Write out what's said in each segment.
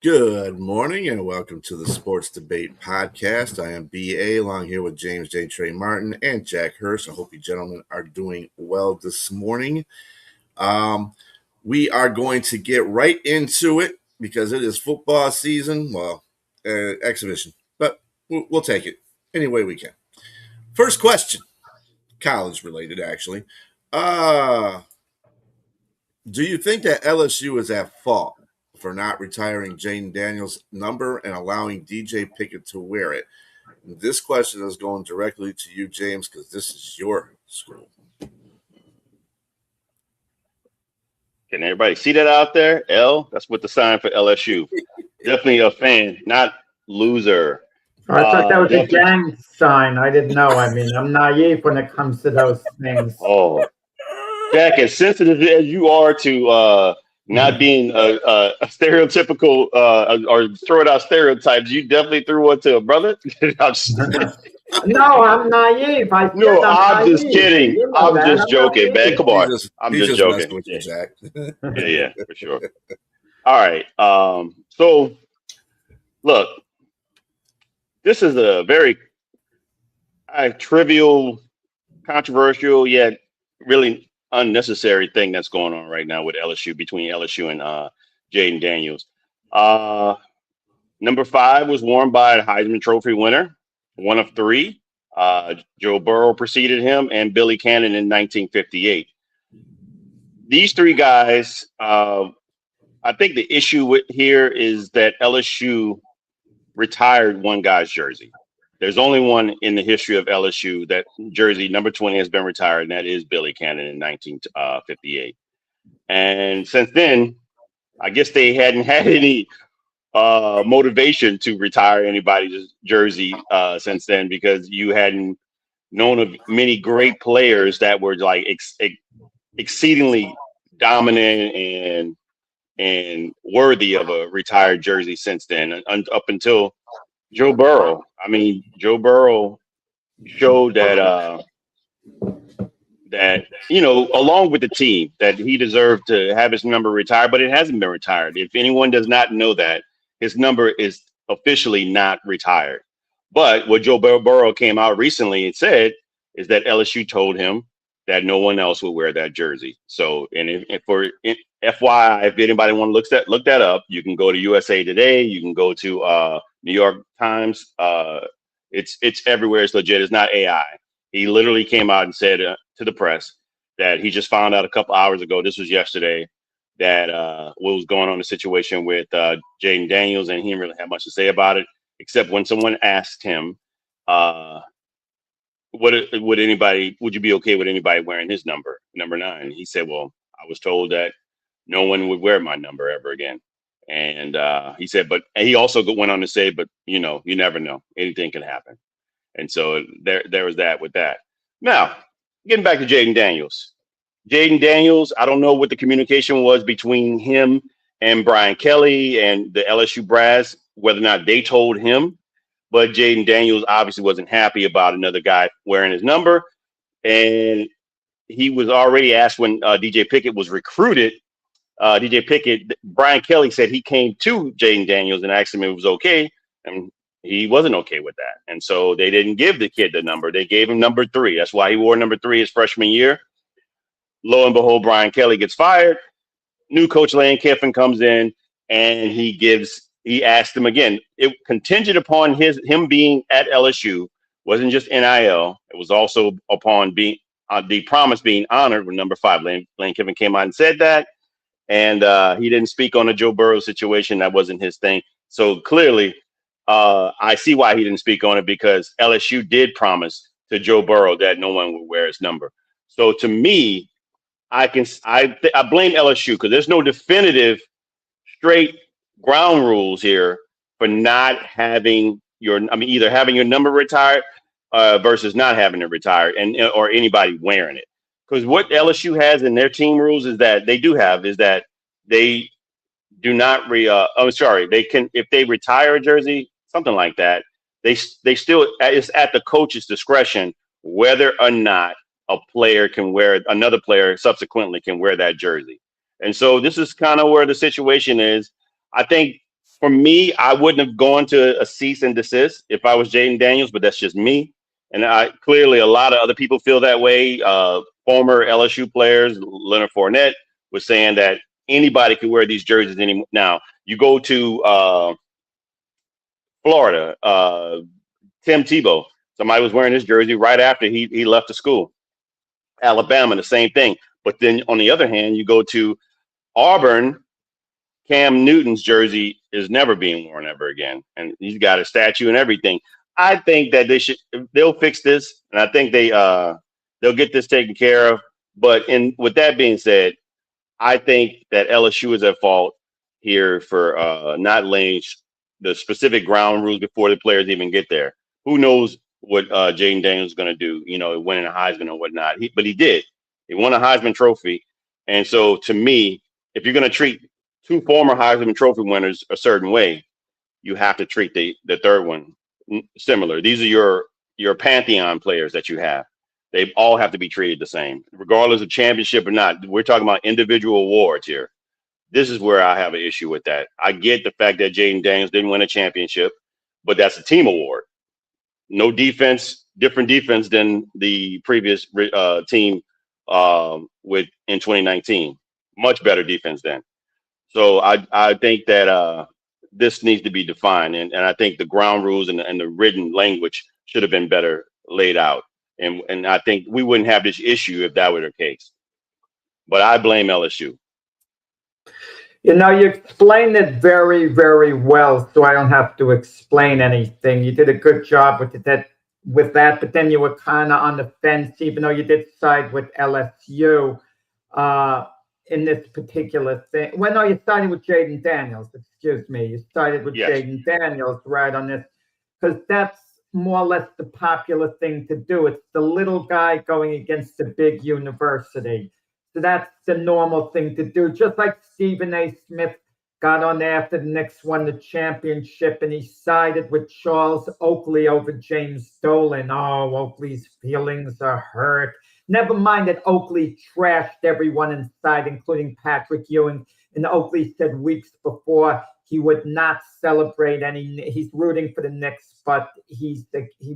Good morning and welcome to the Sports Debate Podcast. I am BA along here with James J. Trey Martin and Jack Hirsch. I hope you gentlemen are doing well this morning. We are going to get right into it because it is football season. Well, exhibition, but we'll take it any way we can. First question, college related actually. Do you think that LSU is at fault for not retiring Jayden Daniels' number and allowing DJ Pickett to wear it? This question is going directly to you, James, because this is your school. Can everybody see that out there? L, that's what the sign for LSU. Definitely a fan, not loser. I thought that was a gang sign. I didn't know. I mean, I'm naive when it comes to those things. Oh, Jack, as sensitive as you are to not being a stereotypical or throwing out stereotypes, you definitely threw one to a brother. No, I'm naive. I'm just kidding. You know I'm just joking, man. Come on. I'm just joking. With you, Jack. Yeah, for sure. All right. So, look, this is a very trivial, controversial, yet really unnecessary thing that's going on right now with LSU, between LSU and Jayden Daniels. Number 5 was worn by a Heisman Trophy winner, one of 3. Joe Burrow preceded him, and Billy Cannon in 1958. These 3 guys, I think the issue here is that LSU retired one guy's jersey. There's only one in the history of LSU that jersey number 20 has been retired, and that is Billy Cannon in 1958. And since then, I guess they hadn't had any motivation to retire anybody's jersey since then, because you hadn't known of many great players that were like exceedingly dominant and worthy of a retired jersey since then, up until Joe Burrow. I mean, Joe Burrow showed that along with the team, that he deserved to have his number retired, but it hasn't been retired. If anyone does not know that, his number is officially not retired. But what Joe Burrow came out recently and said is that LSU told him that no one else would wear that jersey. So, and for FYI, if anybody want to look that up, you can go to USA Today. You can go to New York Times. It's everywhere. It's legit. It's not AI. He literally came out and said to the press that he just found out a couple hours ago, this was yesterday, that what was going on in the situation with Jayden Daniels, and he didn't really have much to say about it, except when someone asked him, would you be okay with anybody wearing his number 9? He said, well, I was told that no one would wear my number ever again. And he said, and he also went on to say, but you never know, anything can happen. And so there was that with that. Now, getting back to Jayden Daniels. Jayden Daniels, I don't know what the communication was between him and Brian Kelly and the LSU brass, whether or not they told him, but Jayden Daniels obviously wasn't happy about another guy wearing his number. And he was already asked when DJ Pickett was recruited. Brian Kelly said he came to Jayden Daniels and asked him if it was okay, and he wasn't okay with that. And so they didn't give the kid the number. They gave him number 3. That's why he wore number 3 his freshman year. Lo and behold, Brian Kelly gets fired. New coach Lane Kiffin comes in, and he asked him again. It contingent upon him being at LSU. Wasn't just NIL. It was also upon being the promise being honored with number 5. Lane Kiffin came out and said that, and he didn't speak on the Joe Burrow situation. That wasn't his thing. So clearly, I see why he didn't speak on it, because LSU did promise to Joe Burrow that no one would wear his number. So to me, I blame LSU, because there's no definitive straight ground rules here for not having either having your number retired versus not having it retired, or anybody wearing it. Because what LSU has in their team rules is that they do not they can, if they retire a jersey, something like that, they still, it's at the coach's discretion whether or not another player subsequently can wear that jersey. And so this is kind of where the situation is. I think for me, I wouldn't have gone to a cease and desist if I was Jaden Daniels, but that's just me. And I clearly a lot of other people feel that way. Former LSU players, Leonard Fournette, was saying that anybody could wear these jerseys anymore. Now you go to Florida, Tim Tebow. Somebody was wearing his jersey right after he left the school. Alabama, the same thing. But then on the other hand, you go to Auburn. Cam Newton's jersey is never being worn ever again, and he's got a statue and everything. I think that they'll fix this, and I think they'll get this taken care of. But with that being said, I think that LSU is at fault here for not laying the specific ground rules before the players even get there. Who knows what Jaden Daniels is going to do? Winning a Heisman or whatnot. But he did. He won a Heisman Trophy, and so to me, if you're going to treat two former Heisman Trophy winners a certain way, you have to treat the third one similar. These are your pantheon players that you have. They all have to be treated the same, regardless of championship or not. We're talking about individual awards here. This is where I have an issue with that. I get the fact that Jaden Daniels didn't win a championship, but that's a team award. No defense, different defense than the previous team in 2019. Much better defense then. So I think that this needs to be defined, and I think the ground rules and the written language should have been better laid out. And I think we wouldn't have this issue if that were the case. But I blame LSU. You explained it very, very well, so I don't have to explain anything. You did a good job with that, but then you were kind of on the fence, even though you did side with LSU in this particular thing. Well, no, you sided with Jaden Daniels. Excuse me. You sided with Jaden Daniels right on this, because that's more or less the popular thing to do. It's the little guy going against the big university. So that's the normal thing to do. Just like Stephen A. Smith got on there after the Knicks won the championship, and he sided with Charles Oakley over James Dolan. Oh, Oakley's feelings are hurt. Never mind that Oakley trashed everyone inside, including Patrick Ewing. And Oakley said weeks before he would not celebrate he's rooting for the Knicks, but he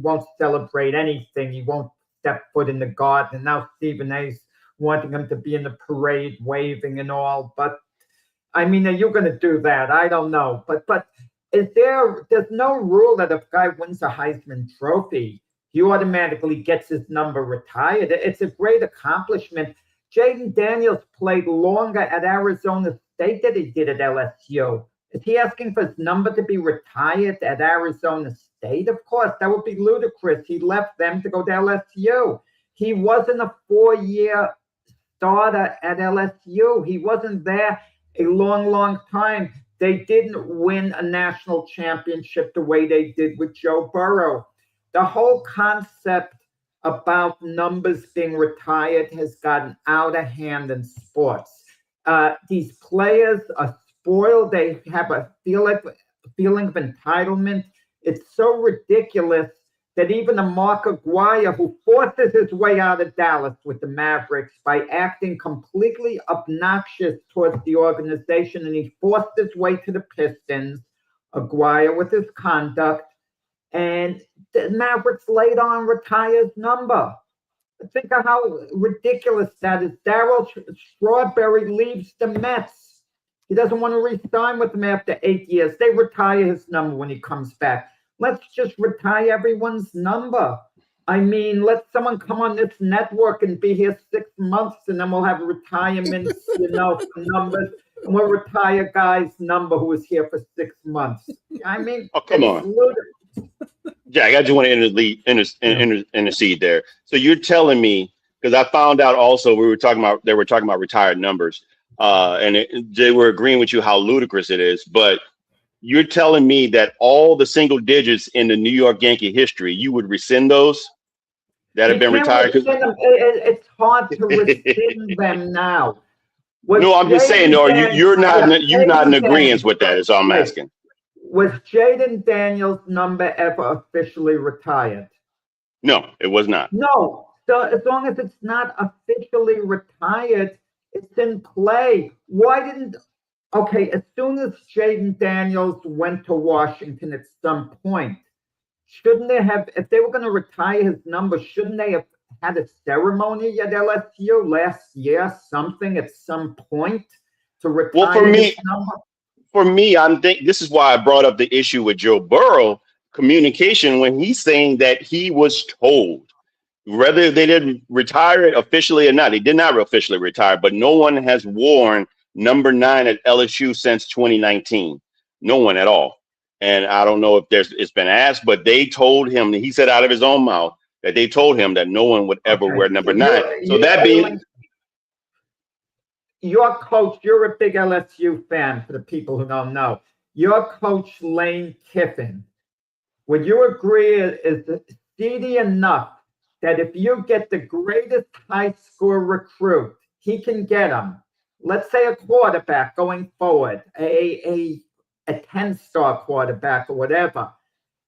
won't celebrate anything. He won't step foot in the Garden. And now Stephen A's wanting him to be in the parade, waving and all. But I mean, are you going to do that? I don't know. But there's no rule that if a guy wins a Heisman Trophy, he automatically gets his number retired. It's a great accomplishment. Jaden Daniels played longer at Arizona State than he did at LSU. Is he asking for his number to be retired at Arizona State? Of course, that would be ludicrous. He left them to go to LSU. He wasn't a 4-year starter at LSU. He wasn't there a long, long time. They didn't win a national championship the way they did with Joe Burrow. The whole concept about numbers being retired has gotten out of hand in sports. These players are spoiled. They have a feeling of entitlement. It's so ridiculous that even a Mark Aguirre, who forces his way out of Dallas with the Mavericks by acting completely obnoxious towards the organization, and he forced his way to the Pistons, Aguirre with his conduct, and the Mavericks later on retire his number. Think of how ridiculous that is. Darryl Strawberry leaves the Mets. He doesn't want to re-sign with them after 8 years. They retire his number when he comes back. Let's just retire everyone's number. I mean, let someone come on this network and be here 6 months, and then we'll have retirements, numbers, and we'll retire guy's number who was here for 6 months. I mean, oh, come on. Jack, I just want to intercede there. So you're telling me, because I found out also they were talking about retired numbers, and they were agreeing with you how ludicrous it is, but you're telling me that all the single digits in the New York Yankee history, you would rescind those that have been retired? It's hard to rescind them now. No, I'm just saying, you're not in agreement with that, is all I'm asking. Was Jaden Daniels' number ever officially retired? No, it was not. No. So as long as it's not officially retired, it's in play. Why didn't Okay, as soon as Jaden Daniels went to Washington at some point, shouldn't they have, if they were going to retire his number, shouldn't they have had a ceremony at LSU last year, something at some point to Well, retire his number? for me, I'm think this is why I brought up the issue with Joe Burrow communication when he's saying that he was told whether they didn't retire it officially or not. He did not officially retire, but no one has worn number 9 at LSU since 2019. No one at all. And I don't know if it's been asked, but they told him, he said out of his own mouth that they told him that no one would ever wear number 9. So that being your coach, you're a big LSU fan for the people who don't know. Your coach, Lane Kiffin, would you agree is seedy enough that if you get the greatest high score recruit, he can get him, let's say a quarterback going forward, a 10-star quarterback or whatever,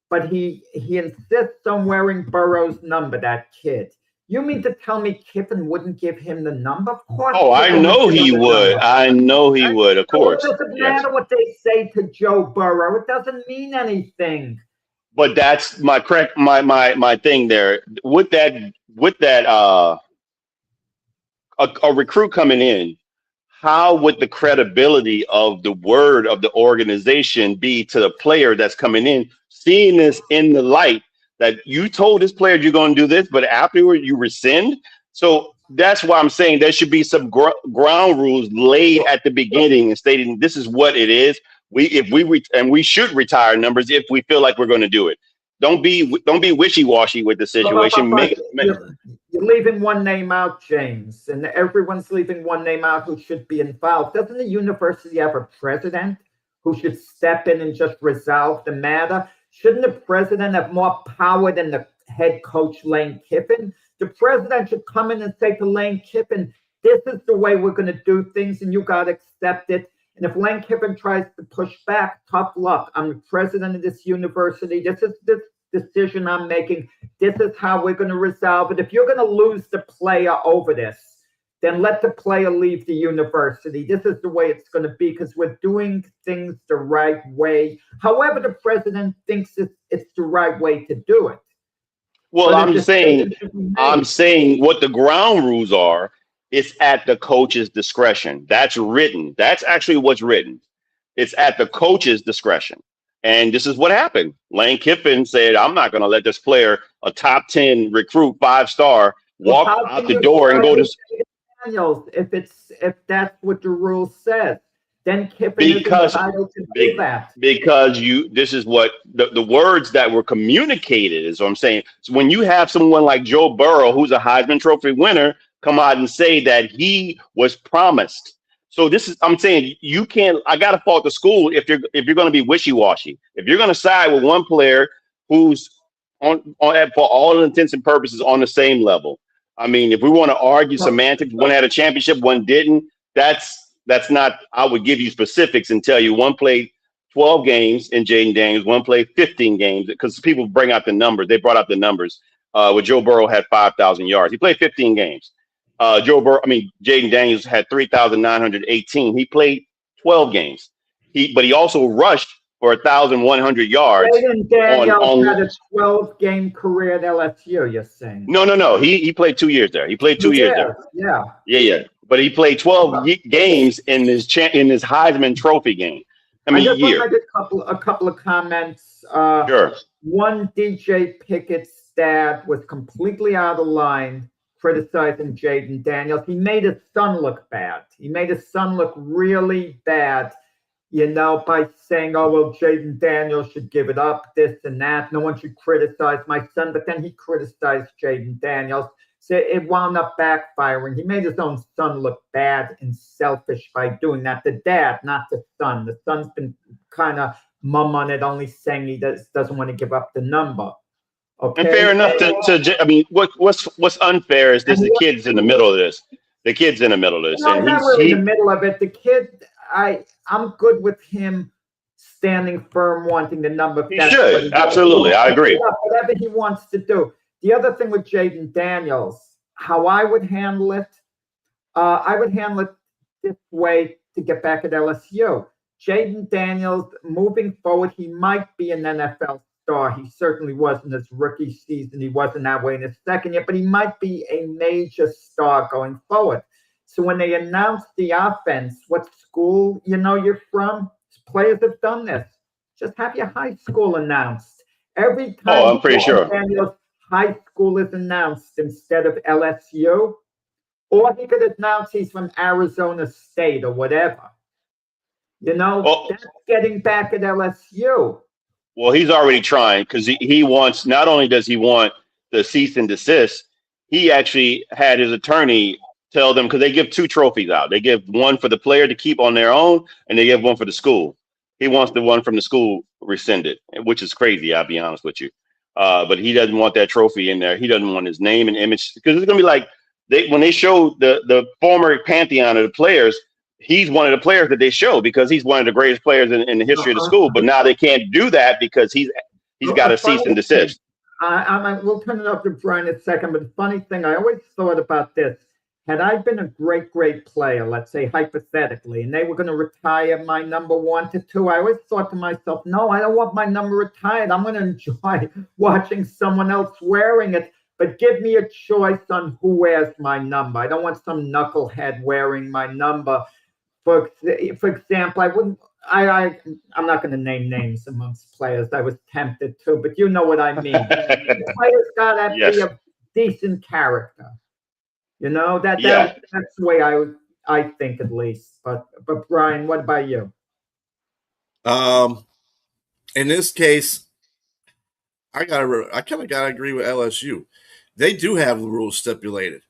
but he insists on wearing Burrow's number, that kid. You mean to tell me Kiffin wouldn't give him the number? Of course. Oh, I know he would. I know he would, of course. It doesn't matter what they say to Joe Burrow. It doesn't mean anything. But that's my thing there. With that a recruit coming in, how would the credibility of the word of the organization be to the player that's coming in, seeing this in the light that you told this player you're going to do this, but afterward you rescind? So that's why I'm saying there should be some ground rules laid at the beginning and stating this is what it is. We should retire numbers if we feel like we're going to do it. Don't be wishy-washy with the situation. You're leaving one name out, James, and everyone's leaving one name out who should be involved. Doesn't the university have a president who should step in and just resolve the matter? Shouldn't the president have more power than the head coach, Lane Kiffin? The president should come in and say to Lane Kiffin, this is the way we're going to do things, and you got to accept it. And if Lane Kiffin tries to push back, tough luck. I'm the president of this university. This is the decision I'm making. This is how we're going to resolve it. If you're going to lose the player over this, then let the player leave the university. This is the way it's going to be because we're doing things the right way. However, the president thinks it's the right way to do it. Well, I'm saying what the ground rules are. It's at the coach's discretion. That's written. That's actually what's written. It's at the coach's discretion. And this is what happened. Lane Kiffin said, I'm not going to let this player, a top 10 recruit, 5-star, walk out the door and go to Daniels. If that's what the rule says, then Kiffin is entitled to do that. Because this is what the words that were communicated is what I'm saying. So when you have someone like Joe Burrow, who's a Heisman Trophy winner, come out and say that he was promised. So I'm saying you can't. I got to fault the school if you're going to be wishy-washy. If you're going to side with one player who's on for all intents and purposes on the same level. I mean, if we want to argue semantics, one had a championship, one didn't. That's not. I would give you specifics and tell you one played 12 games in Jaden Daniels, one played 15 games because people bring out the numbers. They brought out the numbers. Where Joe Burrow had 5,000 yards. He played 15 games. Jaden Daniels had 3,918. He played 12 games. But he also rushed for 1,100 yards. Jaden Daniels had a 12-game career at LSU, you're saying? No. He played 2 years there. He played 2 years there. Yeah. But he played 12 games in his Heisman Trophy game. I just want to make a couple of comments. Sure. One, DJ Pickett's dad was completely out of line criticizing Jaden Daniels. He made his son look bad. He made his son look really bad, by saying, oh, well, Jaden Daniels should give it up, this and that. No one should criticize my son. But then he criticized Jaden Daniels. So it wound up backfiring. He made his own son look bad and selfish by doing that. The dad, not the son. The son's been kind of mum on it, only saying he doesn't want to give up the number. Okay. And fair enough what's unfair is the kid's in the middle of this. The kid's in the middle of this. No, not really in the middle of it. The kid, I'm good with him standing firm, wanting the number. He should. Absolutely. I agree. Whatever he wants to do. The other thing with Jaden Daniels, how I would handle it, stiff way to get back at LSU. Jaden Daniels, moving forward, he might be an NFL star. He certainly was in his rookie season. He wasn't that way in his second year, but he might be a major star going forward. So when they announced the offense, what school you're from, players have done this. Just have your high school announced. Every time I'm pretty sure Daniels high school is announced instead of LSU, or he could announce he's from Arizona State or whatever. That's getting back at LSU. Well, he's already trying because he wants, not only does he want the cease and desist, he actually had his attorney tell them, because they give 2 trophies out. They give one for the player to keep on their own, and they give one for the school. He wants the one from the school rescinded, which is crazy, I'll be honest with you. But he doesn't want that trophy in there. He doesn't want his name and image, because it's going to be like when they show the former pantheon of the players, he's one of the players that they show because he's one of the greatest players in the history of the school. But now they can't do that because he's got to cease and desist. We'll turn it up to Brian in a second. But the funny thing, I always thought about this. Had I been a great player, let's say hypothetically, and they were going to retire my number 1 to 2, I always thought to myself, no, I don't want my number retired. I'm going to enjoy watching someone else wearing it. But give me a choice on who wears my number. I don't want some knucklehead wearing my number. For example, I'm not going to name names amongst players. I was tempted to, but you know what I mean. The players got to be a decent character. That's the way I think, at least. But Brian, what about you? In this case, I kind of gotta agree with LSU. They do have the rules stipulated.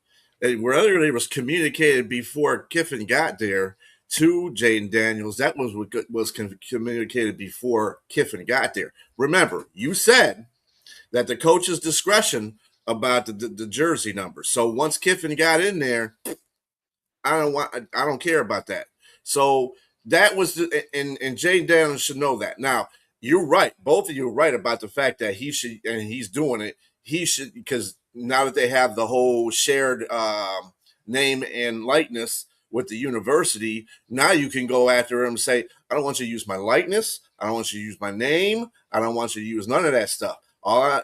Whether it was communicated before Kiffin got there to Jaden Daniels, that was communicated before Kiffin got there. Remember, you said that the coach's discretion about the jersey number. So once Kiffin got in there, I don't care about that. So that was and Jaden Daniels should know that. Now, you're right. Both of you are right about the fact that he should, and he's doing it. He should, because now that they have the whole shared name and likeness with the university, now you can go after him and say, I don't want you to use my likeness. I don't want you to use my name. I don't want you to use none of that stuff.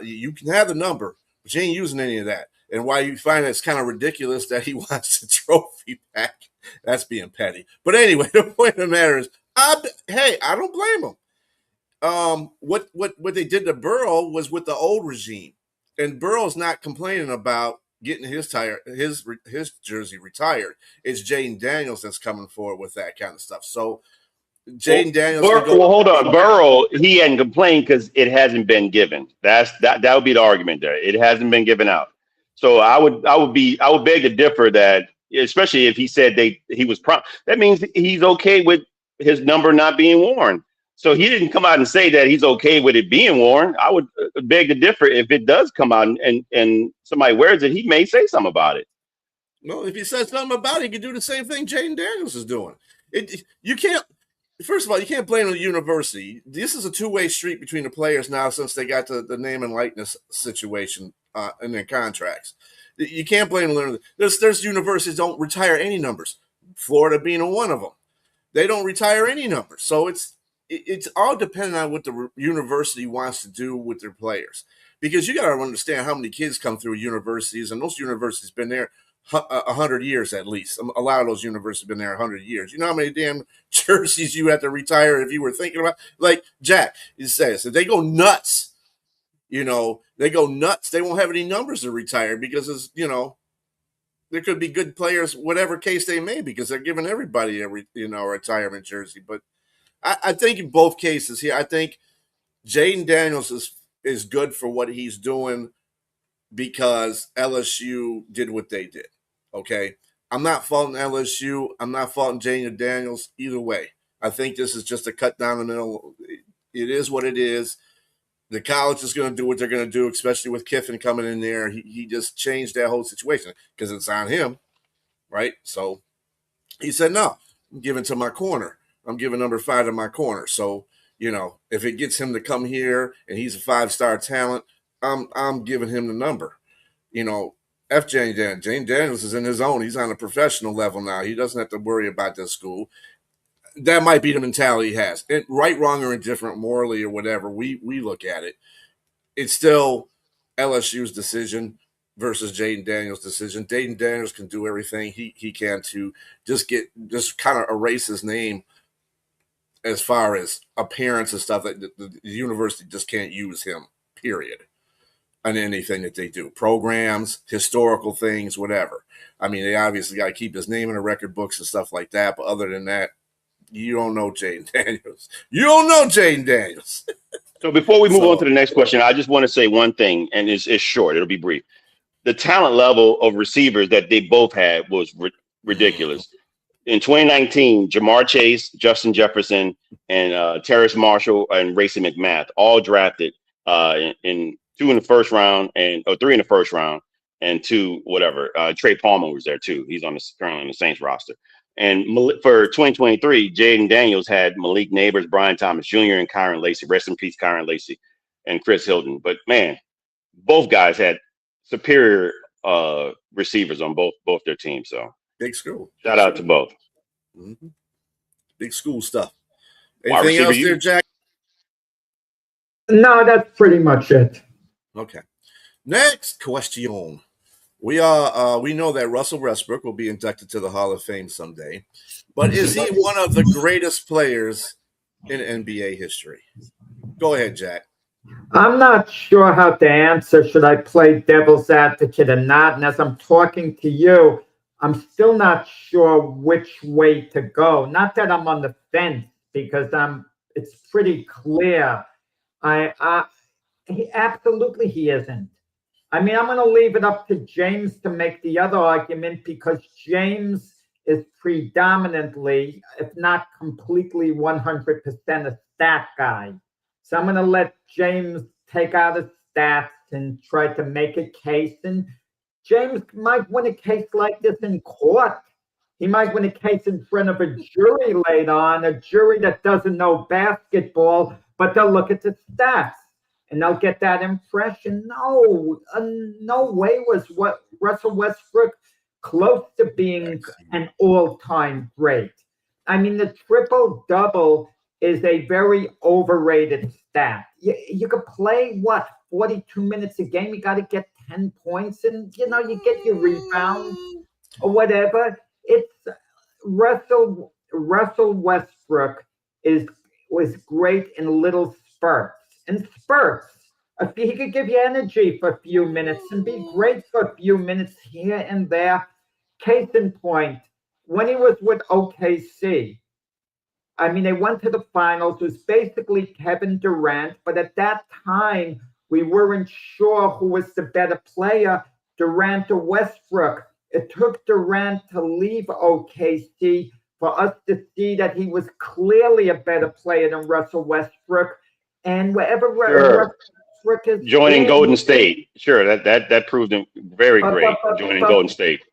You can have the number, but you ain't using any of that. And why you find it's kind of ridiculous that he wants the trophy back, that's being petty. But anyway, the point of the matter is, I don't blame him. What they did to Burrow was with the old regime, and Burrow's not complaining about getting his jersey retired. It's Jaden Daniels that's coming forward with that kind of stuff. So Jaden Daniels. Hold on, Burrow. He hadn't complained because it hasn't been given. That would be the argument there. It hasn't been given out. So I would beg to differ that, especially if he said he was that means he's okay with his number not being worn. So he didn't come out and say that he's okay with it being worn. I would beg to differ. If it does come out and somebody wears it, he may say something about it. Well, if he says something about it, he can do the same thing Jaden Daniels is doing. You can't. First of all, you can't blame the university. This is a two-way street between the players now since they got the name and likeness situation in their contracts. You can't blame them. There's universities don't retire any numbers. Florida being one of them. They don't retire any numbers. So it's all dependent on what the university wants to do with their players. Because you got to understand how many kids come through universities, and those universities been there 100 years at least. A lot of those universities have been there 100 years. You know how many damn jerseys you have to retire if you were thinking about? Like Jack says, if they go nuts, they go nuts. They won't have any numbers to retire because there could be good players, whatever case they may, because they're giving everybody a retirement jersey. But I think in both cases here, I think Jaden Daniels is good for what he's doing because LSU did what they did. Okay, I'm not faulting LSU. I'm not faulting Jaden Daniels either way. I think this is just a cut down the middle. It is what it is. The college is going to do what they're going to do, especially with Kiffin coming in there. He just changed that whole situation because it's on him, right? So he said, no, I'm giving to my corner. I'm giving number 5 to my corner. So, if it gets him to come here and he's a 5-star talent, I'm giving him the number. F. Jane Daniels. Jane Daniels is in his own. He's on a professional level now. He doesn't have to worry about this school. That might be the mentality he has. And right, wrong, or indifferent, morally or whatever, we look at it. It's still LSU's decision versus Jaden Daniels' decision. Jaden Daniels can do everything he can to just kind of erase his name as far as appearance and stuff. That the university just can't use him, period, on anything that they do. Programs, historical things, whatever. I mean, they obviously got to keep his name in the record books and stuff like that, but other than that, you don't know Jaden Daniels. You don't know Jaden Daniels. So before we move on to the next question, I just want to say one thing, and it's short. It'll be brief. The talent level of receivers that they both had was ridiculous. In 2019, Jamar Chase, Justin Jefferson, and Terrace Marshall and Racey McMath all drafted in 2 in the first round or 3 in the first round and 2 whatever. Trey Palmer was there too. He's currently on the Saints roster. And for 2023, Jaden Daniels had Malik Neighbors, Brian Thomas Jr., and Kyron Lacy. Rest in peace, Kyron Lacy and Chris Hilton. But man, both guys had superior receivers on both their teams. So big school. Shout out to both. Mm-hmm. Big school stuff. Anything else there, Jack? No, that's pretty much it. Okay. Next question. We know that Russell Westbrook will be inducted to the Hall of Fame someday, but is he one of the greatest players in NBA history? Go ahead, Jack. I'm not sure how to answer. Should I play devil's advocate or not? And as I'm talking to you, I'm still not sure which way to go. Not that I'm on the fence, because it's pretty clear. Absolutely he isn't. I mean, I'm going to leave it up to James to make the other argument, because James is predominantly, if not completely 100% a stat guy. So I'm going to let James take out his stats and try to make a case. And James might win a case like this in court. He might win a case in front of a jury later on, a jury that doesn't know basketball, but they'll look at the stats. And they'll get that impression. No way was what Russell Westbrook close to being an all-time great. I mean, the triple-double is a very overrated stat. You could play, 42 minutes a game? You got to get 10 points, and, you get your rebound or whatever. It's Russell Westbrook was great in little spurts. In spurts, he could give you energy for a few minutes and be great for a few minutes here and there. Case in point, when he was with OKC, I mean, they went to the finals. It was basically Kevin Durant, but at that time, we weren't sure who was the better player, Durant or Westbrook. It took Durant to leave OKC for us to see that he was clearly a better player than Russell Westbrook. And wherever Westbrook is joining Golden State, sure, that proved him very great. Joining Golden State,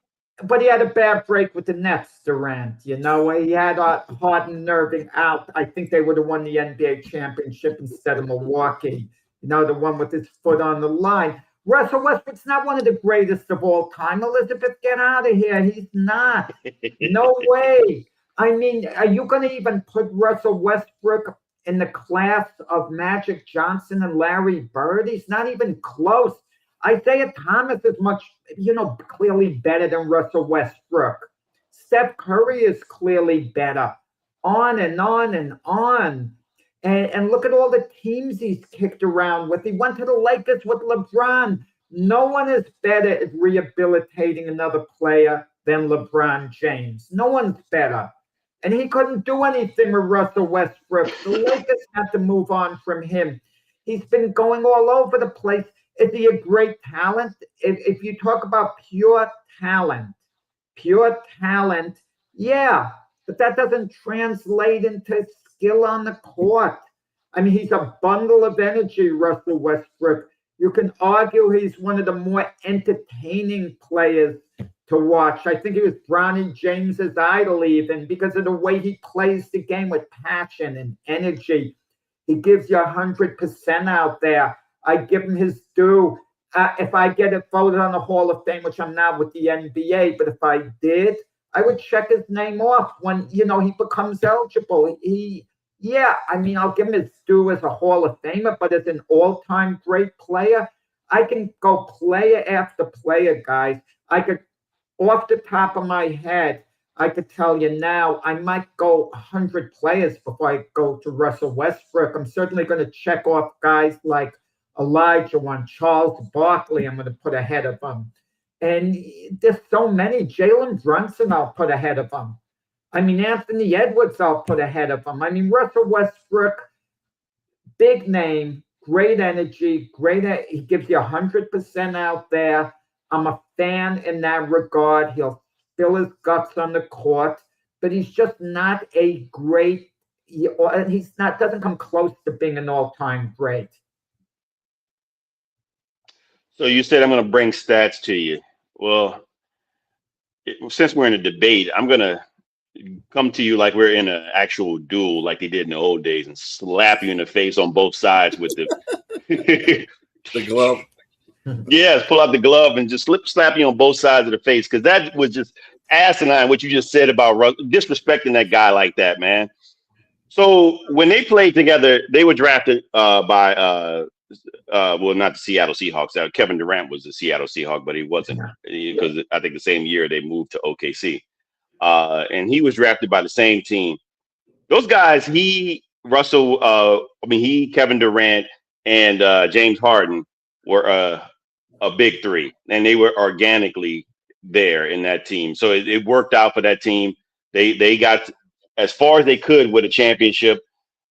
but he had a bad break with the Nets, Durant. He had Harden and Irving out. I think they would have won the NBA championship instead of Milwaukee. The one with his foot on the line. Russell Westbrook's not one of the greatest of all time. Elizabeth, get out of here. He's not. No way. I mean, are you going to even put Russell Westbrook in the class of Magic Johnson and Larry Bird? He's not even close. Isaiah Thomas is much, clearly better than Russell Westbrook. Steph Curry is clearly better. On and on and on. And look at all the teams he's kicked around with. He went to the Lakers with LeBron. No one is better at rehabilitating another player than LeBron James. No one's better. And he couldn't do anything with Russell Westbrook. The Lakers had to move on from him. He's been going all over the place. Is he a great talent? If you talk about pure talent, yeah, but that doesn't translate into skill on the court. I mean, he's a bundle of energy, Russell Westbrook. You can argue he's one of the more entertaining players to watch. I think he was Bronny James's idol, even because of the way he plays the game with passion and energy. He gives you 100% out there. I give him his due. if I get it voted on the Hall of Fame, which I'm not with the NBA, but if I did, I would check his name off when, he becomes eligible. I mean, I'll give him his due as a Hall of Famer, but as an all-time great player, I can go player after player, guys. I could, off the top of my head, I could tell you now, I might go 100 players before I go to Russell Westbrook. I'm certainly going to check off guys like Elijah One, Charles Barkley, I'm going to put ahead of him. And there's so many. Jalen Brunson, I'll put ahead of him. I mean, Anthony Edwards, I'll put ahead of him. I mean, Russell Westbrook, big name, great energy, he gives you 100% out there. I'm a fan in that regard. He'll spill his guts on the court, but he's just not a great, doesn't come close to being an all-time great. So you said I'm going to bring stats to you. Well, since we're in a debate, I'm going to come to you like we're in an actual duel, like they did in the old days, and slap you in the face on both sides with the the glove. Yes, pull out the glove and just slap you on both sides of the face, because that was just asinine what you just said about disrespecting that guy like that, man. So when they played together, they were drafted by well, not the Seattle Seahawks. Kevin Durant was the Seattle Seahawk, but he wasn't, because I think the same year they moved to OKC. And he was drafted by the same team. Those guys, Kevin Durant and James Harden were a big three, and they were organically there in that team. So it worked out for that team. They got as far as they could with a championship.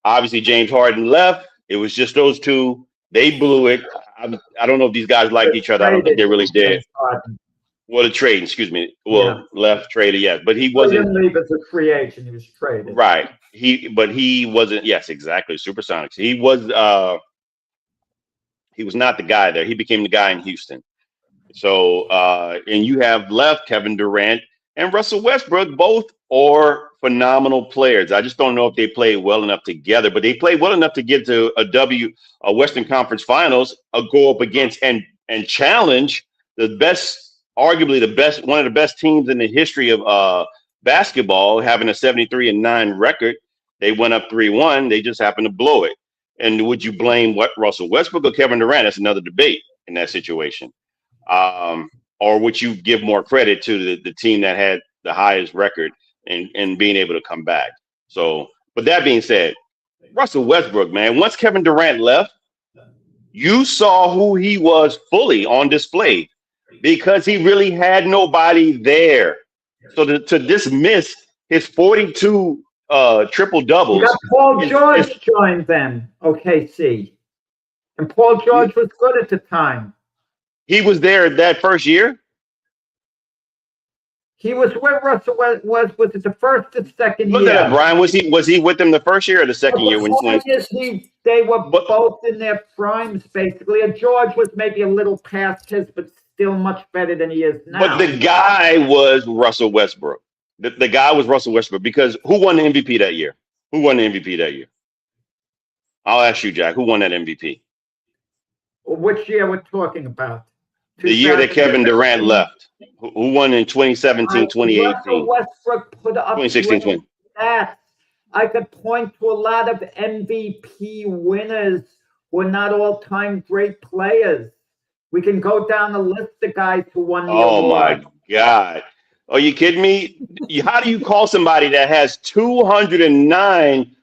Obviously, James Harden left. It was just those two. They blew it. I don't know if these guys liked each other. I don't think they really did. Well, the trade, excuse me. Well, left, traded, yes. But he wasn't. He didn't leave as a free agent. He was traded. Right. He wasn't. Yes, exactly. Supersonics. He was not the guy there. He became the guy in Houston. So, and you have left Kevin Durant and Russell Westbrook, both are phenomenal players. I just don't know if they played well enough together, but they played well enough to get to a Western Conference Finals, go up against and challenge the best, arguably one of the best teams in the history of basketball, having a 73-9 record. They went up 3-1. They just happened to blow it. And would you blame Russell Westbrook or Kevin Durant? That's another debate in that situation. Or would you give more credit to the team that had the highest record and being able to come back? So, but that being said, Russell Westbrook, man, once Kevin Durant left, you saw who he was fully on display, because he really had nobody there. So to dismiss his 42 triple doubles. You got Paul George joined them, OKC. And Paul George was good at the time. He was there that first year? He was where Russell was it the first or second year? Look at that, Brian. Was he with them the first year or the second year? They were both in their primes, basically. And George was maybe a little past his, but still much better than he is now. But the guy was Russell Westbrook. The guy was Russell Westbrook, because who won the MVP that year? Who won the MVP that year? I'll ask you, Jack. Who won that MVP? Which year we're talking about? The year that Kevin Durant left. Who won in 2017, 2018? Russell Westbrook put up 2016, stats. I could point to a lot of MVP winners who are not all-time great players. We can go down the list of guys who won the award. My God. Are you kidding me? How do you call somebody that has 209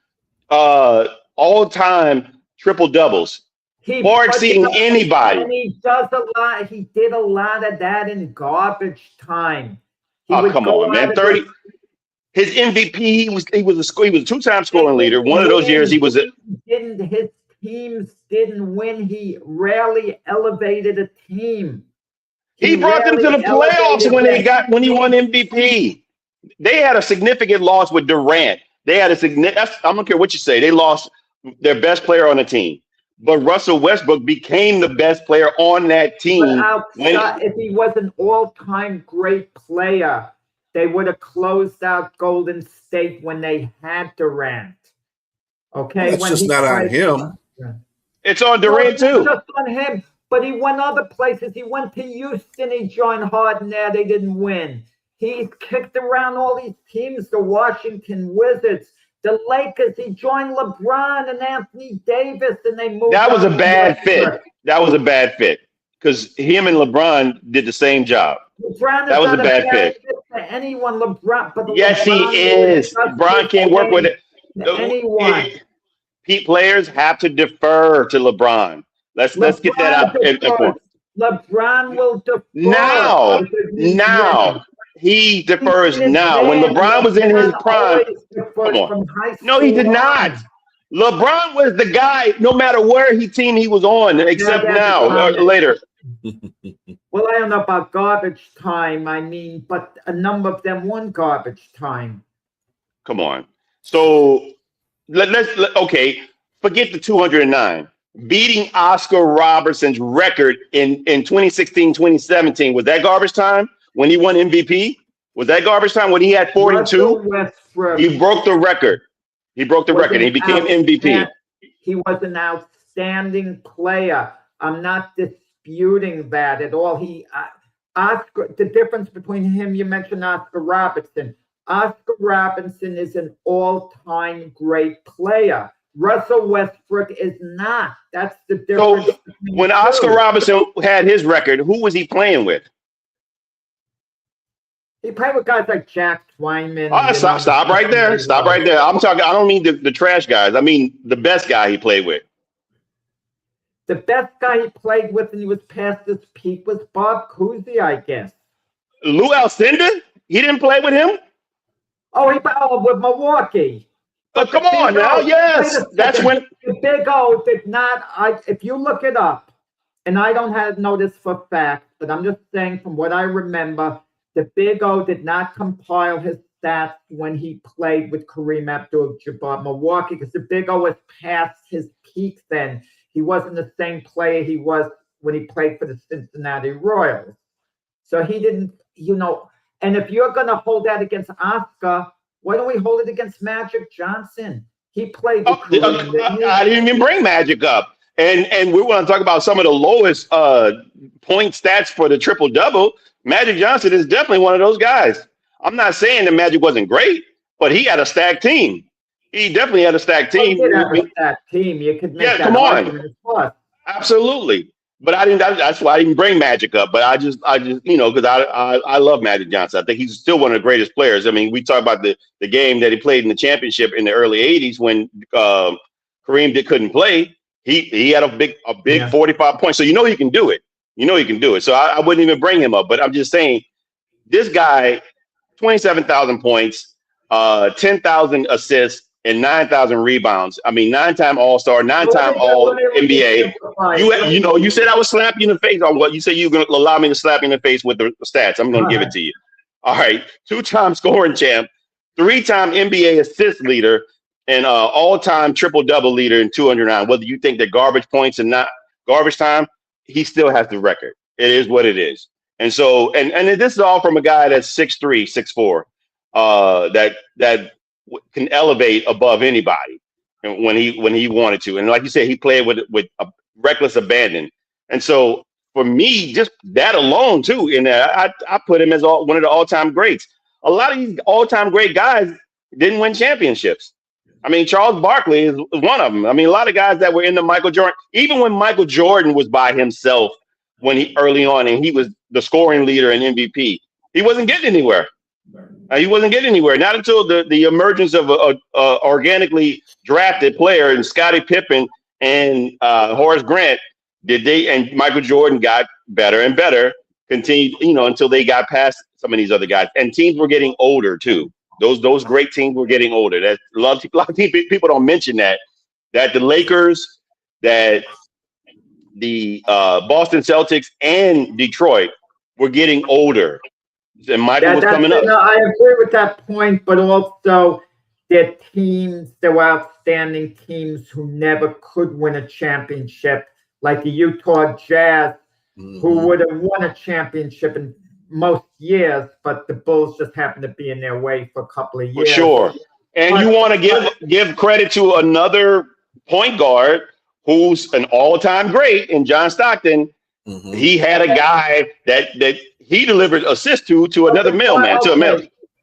all-time triple doubles, far exceeding anybody? And he does a lot. He did a lot of that in garbage time. Come on, man! His MVP. He was a two-time scoring leader. One of those years he was. His teams didn't win. He rarely elevated a team. He brought them to the playoffs when he won MVP. They had a significant loss with Durant. They had I don't care what you say. They lost their best player on the team. But Russell Westbrook became the best player on that team. If he was an all-time great player, they would have closed out Golden State when they had Durant. Okay, that's just not on him. It's on Durant too. It's just on him. But he went other places. He went to Houston. He joined Harden there. They didn't win. He's kicked around all these teams, the Washington Wizards, the Lakers. He joined LeBron and Anthony Davis, and they moved. That was a bad fit. That was a bad fit because him and LeBron did the same job. That was a bad fit for anyone. LeBron, but yes, LeBron he is. LeBron can't work with it. Anyone. Pete players have to defer to LeBron. Let's get that out. LeBron will defer now. He defers now. When LeBron was in his prime, come on. No, he did not. LeBron was the guy, no matter where team he was on, except now or later. Well, I don't know about garbage time. I mean, but a number of them won garbage time. Come on. So let's forget the 209. Beating Oscar Robertson's record in 2016, 2017. Was that garbage time when he won MVP? Was that garbage time when he had 42? He broke the record. He broke the record. He became MVP. He was an outstanding player. I'm not disputing that at all. Oscar, the difference between him, you mentioned Oscar Robertson. Oscar Robertson is an all-time great player. Russell Westbrook is not. That's the difference. So when Oscar Robertson had his record, who was he playing with? He played with guys like Jack Twyman. Stop right there. Stop right there. I'm talking. I don't mean the trash guys. I mean the best guy he played with. The best guy he played with, and he was past his peak, was Bob Cousy, I guess. Lou Alcindor? He didn't play with him? He played with Milwaukee. But come on now, yes. That's when the Big O did not. If you look it up, and I don't know this for fact, but I'm just saying from what I remember, the Big O did not compile his stats when he played with Kareem Abdul-Jabbar Milwaukee, because the Big O was past his peak then. He wasn't the same player he was when he played for the Cincinnati Royals. So he didn't, and if you're going to hold that against Oscar, why don't we hold it against Magic Johnson? He played with Kareem. I didn't even bring Magic up. And we want to talk about some of the lowest point stats for the triple-double. Magic Johnson is definitely one of those guys. I'm not saying that Magic wasn't great, but he had a stacked team. He definitely had a stacked team. He did have a stacked team. You could make that argument. Absolutely. But I didn't. That's why I didn't bring Magic up. But I just, because I love Magic Johnson. I think he's still one of the greatest players. I mean, we talk about the game that he played in the championship in the early '80s when Kareem couldn't play. He had a big 45 points. So he can do it. So I wouldn't even bring him up. But I'm just saying, this guy, 27,000 points, 10,000 assists, and 9,000 rebounds. I mean, 9-time All-Star, 9-time All-NBA. You said I would slap you in the face on what? You said you were going to allow me to slap you in the face with the stats. I'm going to give it to you. All right. 2-time scoring champ, 3-time NBA assist leader, and all-time triple-double leader in 209. Whether you think that garbage points and not garbage time, he still has the record. It is what it is. And so, and this is all from a guy that's 6'3", 6'4", that can elevate above anybody when he wanted to. And like you said, he played with a reckless abandon. And so for me, just that alone too, and I put him as one of the all-time greats. A lot of these all-time great guys didn't win championships. I mean, Charles Barkley is one of them. I mean, a lot of guys that were in the Michael Jordan, even when Michael Jordan was by himself early on and he was the scoring leader and MVP, he wasn't getting anywhere. Not until the emergence of a organically drafted player and Scottie Pippen and Horace Grant and Michael Jordan got better and better, continued, until they got past some of these other guys. And teams were getting older too. Those great teams were getting older. That a lot of people don't mention that the Lakers, that the Boston Celtics and Detroit were getting older. And Michael was coming up. I agree with that point, but also there were outstanding teams who never could win a championship, like the Utah Jazz, who would have won a championship in most years, but the Bulls just happened to be in their way for a couple of years. For sure. And you want to give credit to another point guard who's an all-time great in John Stockton, Mhm. He had a guy that he delivered assists to another mailman, to a mail.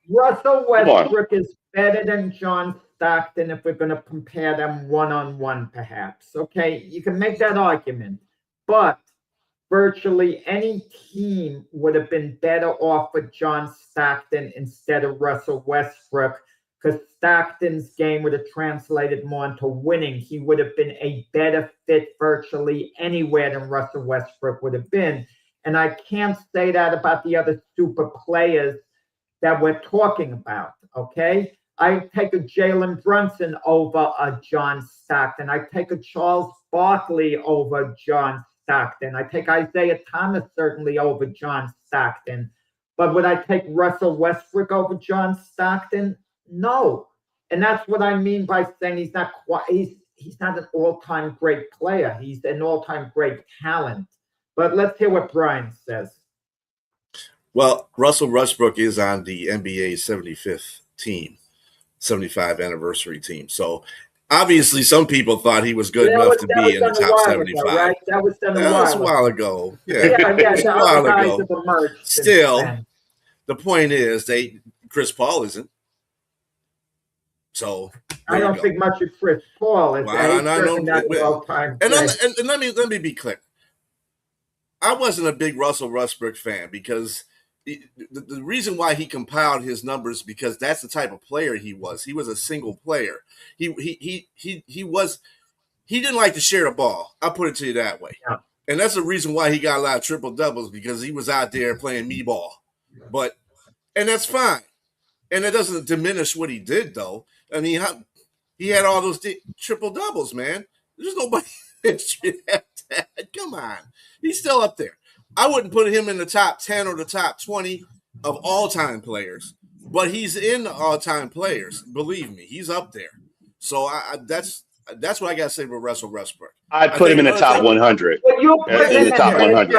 Russell Come on. Westbrook is better than John Stockton if we're going to compare them one-on-one, perhaps. Okay, you can make that argument, but virtually any team would have been better off with John Stockton instead of Russell Westbrook, because Stockton's game would have translated more into winning. He would have been a better fit virtually anywhere than Russell Westbrook would have been. And I can't say that about the other super players that we're talking about, okay? I take a Jalen Brunson over a John Stockton. I take a Charles Barkley over John Stockton. I take Isaiah Thomas certainly over John Stockton. But would I take Russell Westbrook over John Stockton? No. And that's what I mean by saying he's not an all-time great player. He's an all-time great talent. But let's hear what Brian says. Well, Russell Westbrook is on the NBA's 75th team, 75th anniversary team. So obviously some people thought he was good enough to be in the top 75. Ago, right? That was done a while ago. Yeah, a while ago. Still, the point is Chris Paul isn't. So I don't think much of Chris Paul is. Well, and let me be clear. I wasn't a big Russell Westbrook fan because the reason why he compiled his numbers, because that's the type of player he was. He was a single player. He didn't like to share the ball. I'll put it to you that way. Yeah. And that's the reason why he got a lot of triple doubles, because he was out there playing me ball. And that's fine. And it doesn't diminish what he did, though. I mean, he had all those triple doubles, man. There's nobody that should have that. Come on. He's still up there. I wouldn't put him in the top 10 or the top 20 of all-time players, but he's in the all-time players. Believe me, he's up there. So that's what I got to say with Russell Westbrook. I'd put him in the top 100. In the top 100.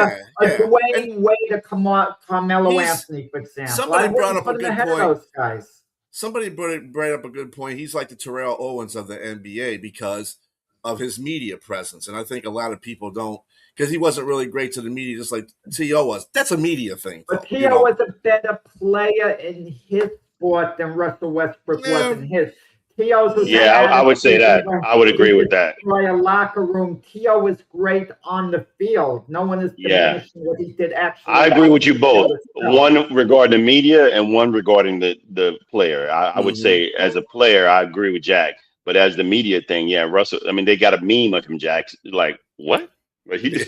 Dwayne Wade or Carmelo Anthony, for example. Somebody brought up a good point. Those guys. Somebody brought up a good point. He's like the Terrell Owens of the NBA because of his media presence. And I think a lot of people don't, because he wasn't really great to the media, just like T.O. was. That's a media thing. But T.O. was a better player in his sport than Russell Westbrook was in his. I would say that. I would agree with that. A locker room. T.O. was great on the field. No one is diminishing what he did actually. I agree with you both. One regarding the media and one regarding the player. I would say as a player, I agree with Jack. But as the media thing, Russell, I mean, they got a meme of him, Jack. Like, what? But he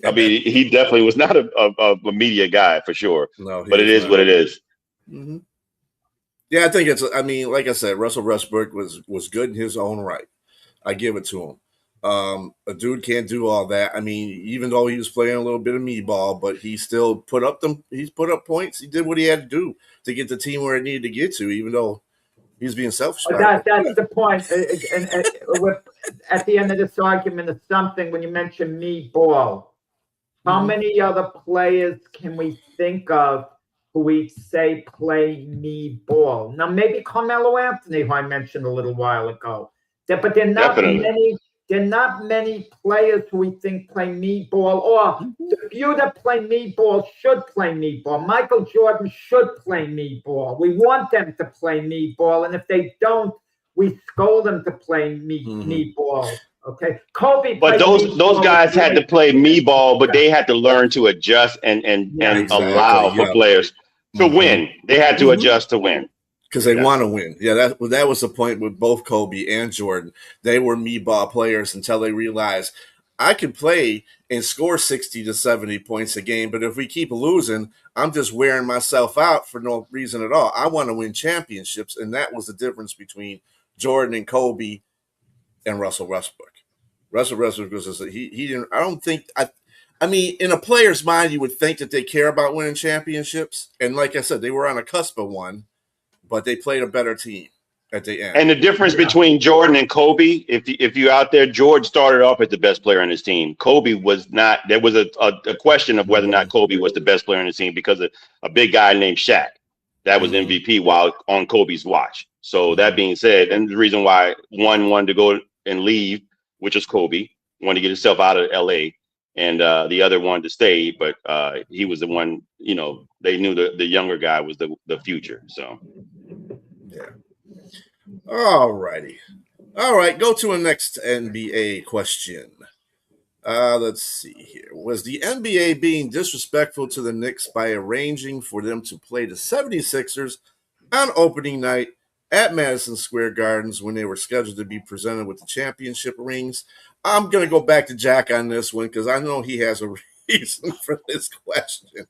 I mean, he definitely was not a media guy for sure. No, but it is what it is. Mm-hmm. Yeah, I think like I said, Russell Westbrook was good in his own right. I give it to him. A dude can't do all that. I mean, even though he was playing a little bit of me ball, but he still put up points. He did what he had to do to get the team where it needed to get to, even though he was being selfish. That's the point. And at the end of this argument is something when you mention me ball. How many other players can we think of who we say play me ball? Now, maybe Carmelo Anthony, who I mentioned a little while ago. But they're not many. There are not many players who we think play me ball, or the few that play me ball should play me ball. Michael Jordan should play me ball. We want them to play me ball, and if they don't, we scold them to play me ball. Okay, Kobe. But those guys had to play me ball, but they had to learn to adjust and allow for players to win. They had to adjust to win. Because they want to win. Yeah, that was the point with both Kobe and Jordan. They were me ball players until they realized I could play and score 60 to 70 points a game, but if we keep losing, I'm just wearing myself out for no reason at all. I want to win championships, and that was the difference between Jordan and Kobe and Russell Westbrook. Russell Westbrook was he didn't. I don't think I mean, in a player's mind, you would think that they care about winning championships, and like I said, they were on a cusp of one. But they played a better team at the end. And the difference between Jordan and Kobe, if you're out there, George started off as the best player on his team. Kobe was not. There was a question of whether or not Kobe was the best player on his team because of a big guy named Shaq that was MVP while on Kobe's watch. So that being said, and the reason why one wanted to go and leave, which is Kobe, wanted to get himself out of LA. and the other wanted to stay, but he was the one. You know, they knew the younger guy was the future. So Yeah. All righty. All right. Go to a next NBA question. Let's see here. Was the NBA being disrespectful to the Knicks by arranging for them to play the 76ers on opening night at Madison Square Gardens when they were scheduled to be presented with the championship rings? I'm going to go back to Jack on this one because I know he has a reason for this question.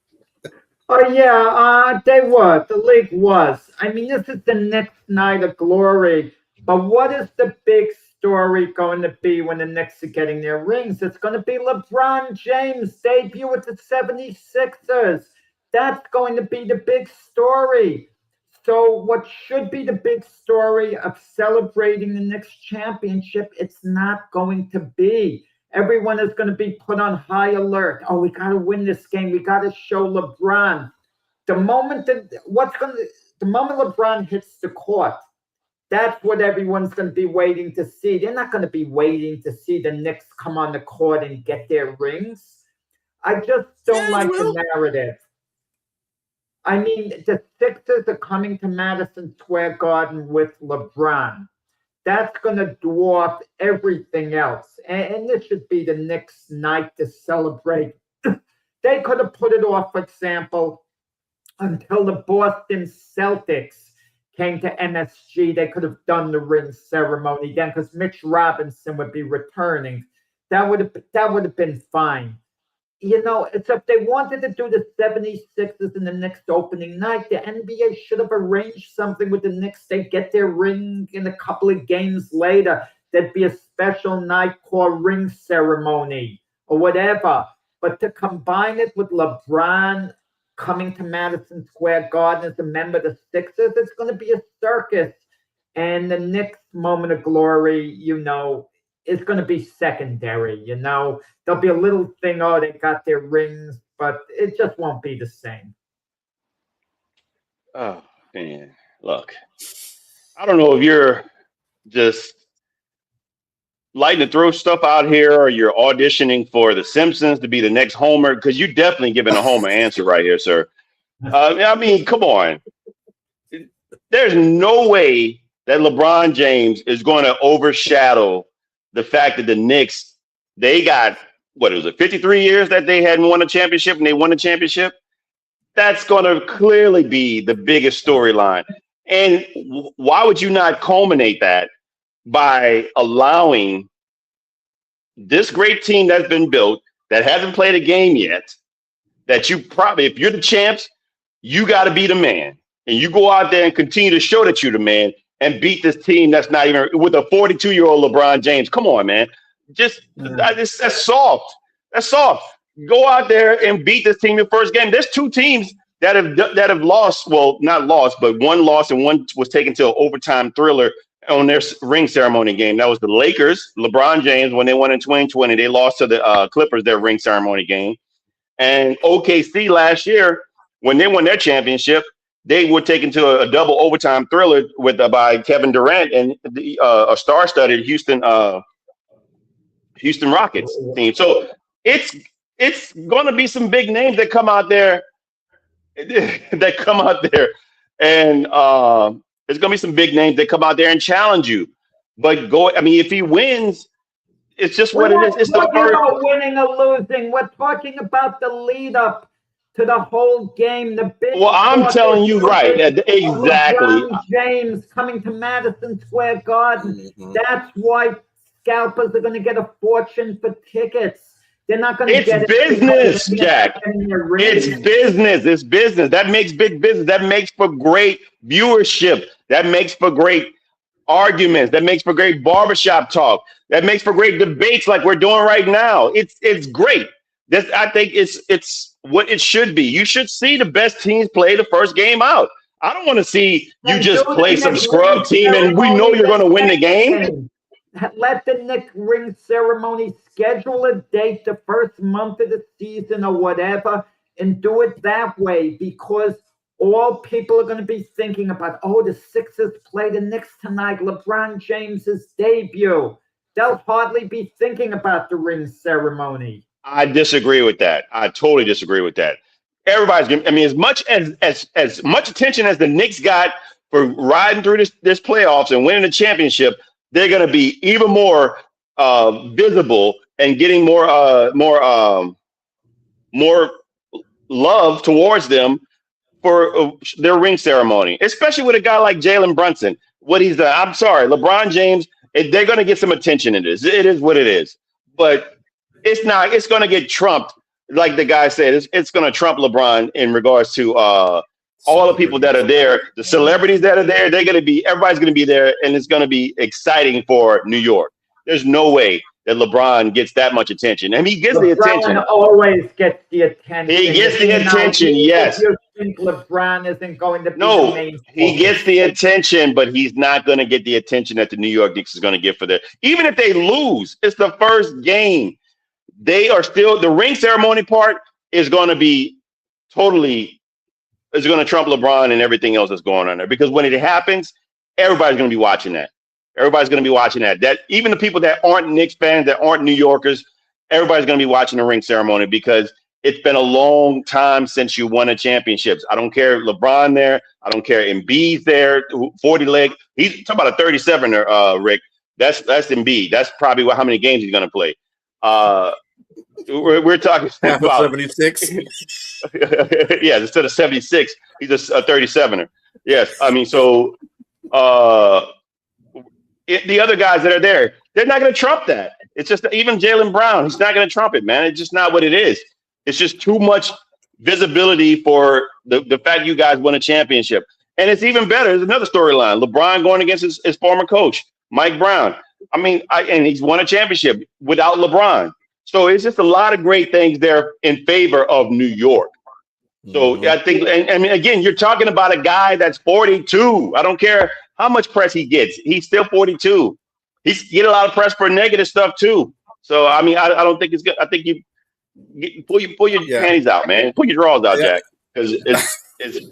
Oh yeah, they were. The league was. I mean, this is the next night of glory. But what is the big story going to be when the Knicks are getting their rings? It's going to be LeBron James' debut with the 76ers. That's going to be the big story. So what should be the big story of celebrating the Knicks championship, it's not going to be. Everyone is going to be put on high alert. Oh, we got to win this game. We got to show LeBron. The moment LeBron hits the court, that's what everyone's going to be waiting to see. They're not going to be waiting to see the Knicks come on the court and get their rings. I just don't like the narrative. I mean, the Sixers are coming to Madison Square Garden with LeBron. That's going to dwarf everything else. And this should be the Knicks' night to celebrate. They could have put it off, for example, until the Boston Celtics came to MSG. They could have done the ring ceremony then because Mitch Robinson would be returning. That would have been fine. You know, it's if they wanted to do the 76ers in the next opening night, the NBA should have arranged something with the Knicks. They get their ring in a couple of games later. There'd be a special night called ring ceremony or whatever. But to combine it with LeBron coming to Madison Square Garden as a member of the Sixers, it's going to be a circus. And the Knicks' moment of glory, you know, is going to be secondary. You know, there'll be a little thing, oh, they got their rings, but it just won't be the same. oh man, look, I don't know if you're just lighting to throw stuff out here or you're auditioning for The Simpsons to be the next Homer, because you're definitely giving a Homer answer right here, sir. I mean, come on. There's no way that LeBron James is going to overshadow the fact that the Knicks, they got, what was it, 53 years that they hadn't won a championship and they won a championship? That's going to clearly be the biggest storyline. And why would you not culminate that by allowing this great team that's been built, that hasn't played a game yet, that you probably, if you're the champs, you got to be the man. And you go out there and continue to show that you're the man and beat this team that's not even with a 42-year-old LeBron James. Come on, man. That's soft. That's soft. Go out there and beat this team in the first game. There's two teams that have lost. Well, not lost, but one lost and one was taken to an overtime thriller on their ring ceremony game. That was the Lakers, LeBron James, when they won in 2020. They lost to the Clippers, their ring ceremony game. And OKC last year, when they won their championship, they were taken to a double overtime thriller by Kevin Durant and a star-studded Houston Rockets team. So it's going to be some big names that come out there, and it's going to be some big names that come out there and challenge you. But if he wins, it's just what it is. It's the first. About winning or losing. We're talking about the lead up to the whole game. The big. Well, I'm telling you, right? Exactly. LeBron James coming to Madison Square Garden. Mm-hmm. That's why scalpers are going to get a fortune for tickets. They're not going to get business, Jack. It's business. It's business. That makes big business. That makes for great viewership. That makes for great arguments. That makes for great barbershop talk. That makes for great debates like we're doing right now. It's great. I think it's what it should be. You should see the best teams play the first game out. I don't want to see you just play some scrub team and we know you're going to win the game. Let the Knicks ring ceremony schedule a date the first month of the season or whatever and do it that way, because all people are going to be thinking about, the Sixers play the Knicks tonight, LeBron James's debut. They'll hardly be thinking about the ring ceremony. I disagree with that. I totally disagree with that. Everybody's gonna, I mean, as much as much attention as the Knicks got for riding through this playoffs and winning the championship, they're gonna be even more visible and getting more love towards them for their ring ceremony, especially with a guy like Jalen Brunson. What he's done. I'm sorry, LeBron James. They're going to get some attention in this. It is what it is, but it's not. It's going to get trumped, like the guy said. It's going to trump LeBron in regards to all the people that are there, the celebrities that are there. They're going to be. Everybody's going to be there, and it's going to be exciting for New York. There's no way that LeBron gets that much attention, and he gets the attention. Always gets the attention. He gets the attention. Yes. You think LeBron isn't going to be no, the main he gets the attention, but he's not going to get the attention that the New York Knicks is going to get for that. Even if they lose, it's the first game. They are still the ring ceremony part is going to be totally is going to trump LeBron and everything else that's going on there, because when it happens, everybody's going to be watching that. Everybody's going to be watching that. That even the people that aren't Knicks fans, that aren't New Yorkers, everybody's going to be watching the ring ceremony because it's been a long time since you won a championships. I don't care if LeBron there. I don't care if Embiid's there, 40 leg. He's talking about a 37er, Rick. That's Embiid. That's probably how many games he's going to play. We're talking about 76. Yeah, instead of 76, he's a 37er. Yes, I mean, so the other guys that are there, they're not going to trump that. It's just even Jaylen Brown, he's not going to trump it, man. It's just not what it is. It's just too much visibility for the fact you guys won a championship. And it's even better. There's another storyline. LeBron going against his former coach, Mike Brown. I mean, and he's won a championship without LeBron. So it's just a lot of great things there in favor of New York. So I think, and I mean, again, you're talking about a guy that's 42. I don't care how much press he gets. He's still 42. He's get a lot of press for negative stuff too. So I mean, I don't think it's good. I think you pull your panties out, man. Pull your drawers out, Jack, because it's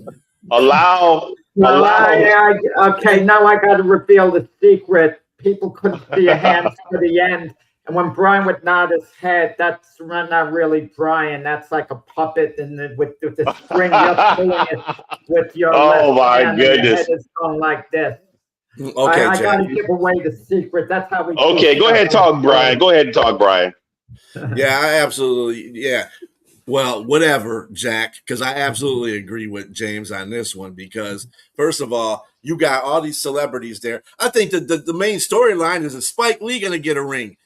allow. Okay, now I got to reveal the secret. People couldn't see your hands to the end. And when Brian would nod his head, that's not really Brian. That's like a puppet, and with the string, you're pulling it with your oh my hand, goodness! And your head is going like this. Okay, I got to give away the secret. That's how we. Okay, go ahead and talk, Brian. Go ahead and talk, Brian. Yeah, I absolutely. Yeah. Well, whatever, Jack, because I absolutely agree with James on this one. Because first of all, you got all these celebrities there. I think the main storyline is Spike Lee going to get a ring.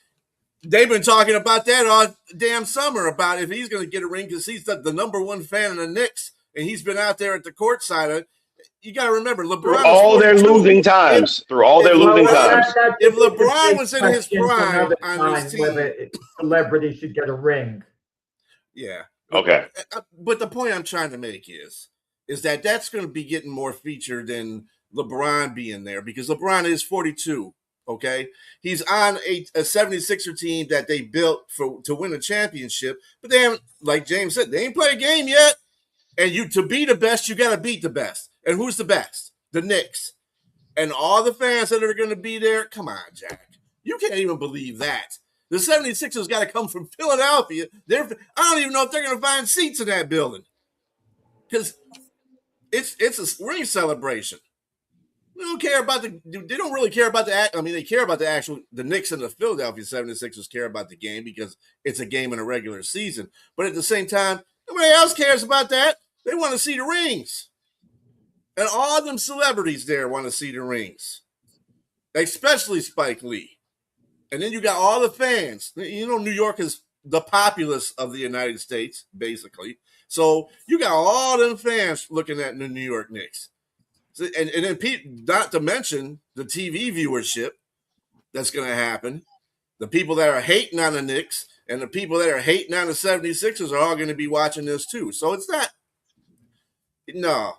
They've been talking about that all damn summer, about if he's going to get a ring, because he's the number one fan of the Knicks, and he's been out there at the court side of it. You got to remember, LeBron. Through all their losing times. If LeBron was in his prime on his team, whether celebrity should get a ring. Yeah. Okay. But the point I'm trying to make is that that's going to be getting more featured than LeBron being there, because LeBron is 42. Okay, he's on a 76er team that they built to win a championship, but they haven't, like James said, they ain't played a game yet. And to be the best, you got to beat the best. And who's the best? The Knicks. And all the fans that are going to be there, come on, Jack. You can't even believe that. The 76ers got to come from Philadelphia. I don't even know if they're going to find seats in that building, because it's a ring celebration. They don't care about they don't really care about the. I mean, they care about the Knicks and the Philadelphia 76ers care about the game because it's a game in a regular season. But at the same time, nobody else cares about that. They want to see the rings. And all them celebrities there want to see the rings, especially Spike Lee. And then you got all the fans. You know, New York is the populace of the United States, basically. So you got all them fans looking at the New York Knicks. And then not to mention the TV viewership that's going to happen. The people that are hating on the Knicks and the people that are hating on the 76ers are all going to be watching this too. So it's not. No,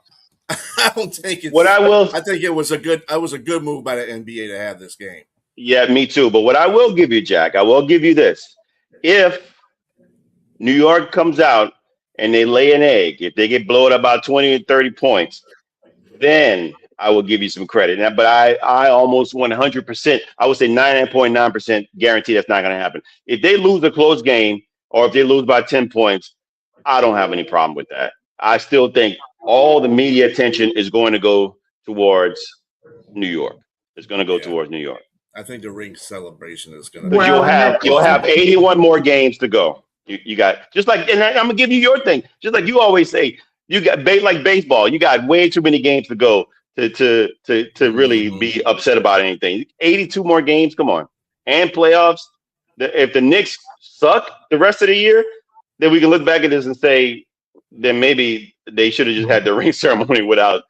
I don't think it's. I think it was a good move by the NBA to have this game. Yeah, me too. But what I will give you, Jack, I will give you this: if New York comes out and they lay an egg, if they get blown about 20 or 30 points. Then I will give you some credit. But I almost 100%, I would say 99.9% guarantee that's not going to happen. If they lose a close game or if they lose by 10 points, I don't have any problem with that. I still think all the media attention is going to go towards New York. It's going to go towards New York. I think the ring celebration is going to. Because you'll have 81 more games to go. You got just like, and I'm gonna give you your thing. Just like you always say, you got like baseball. You got way too many games to go to really be upset about anything. 82 more games. Come on, and playoffs. If the Knicks suck the rest of the year, then we can look back at this and say, then maybe they should have just had the ring ceremony without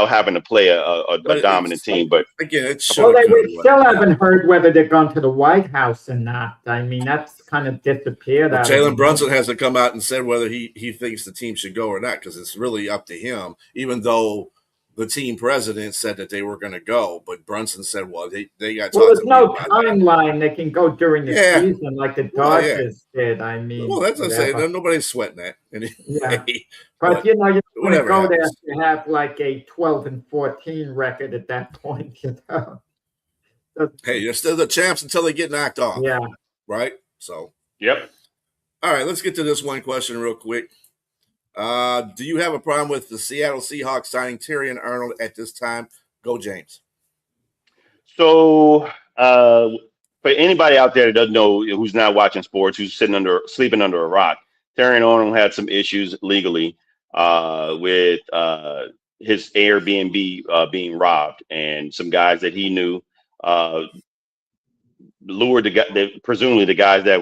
having to play a dominant team. But again, it's well, we still haven't heard whether they're going to the White House or not. I mean, that's kind of disappeared. Well, Jalen Brunson hasn't come out and said whether he thinks the team should go or not, because it's really up to him, even though the team president said that they were going to go. But Brunson said, well, they got to. Well, there's no timeline. They can go during the season like the Dodgers did. I mean, well, that's what I'm saying. Nobody's sweating that. Yeah. But you want to go there to have like a 12-14 record at that point. Hey, you're still the champs until they get knocked off. Yeah. Right? So. Yep. All right, let's get to this one question real quick. Do you have a problem with the Seattle Seahawks signing Terrion Arnold at this time? Go, James. So, for anybody out there that doesn't know, who's not watching sports, who's sleeping under a rock, Terrion Arnold had some issues legally with his Airbnb being robbed, and some guys that he knew lured presumably the guys that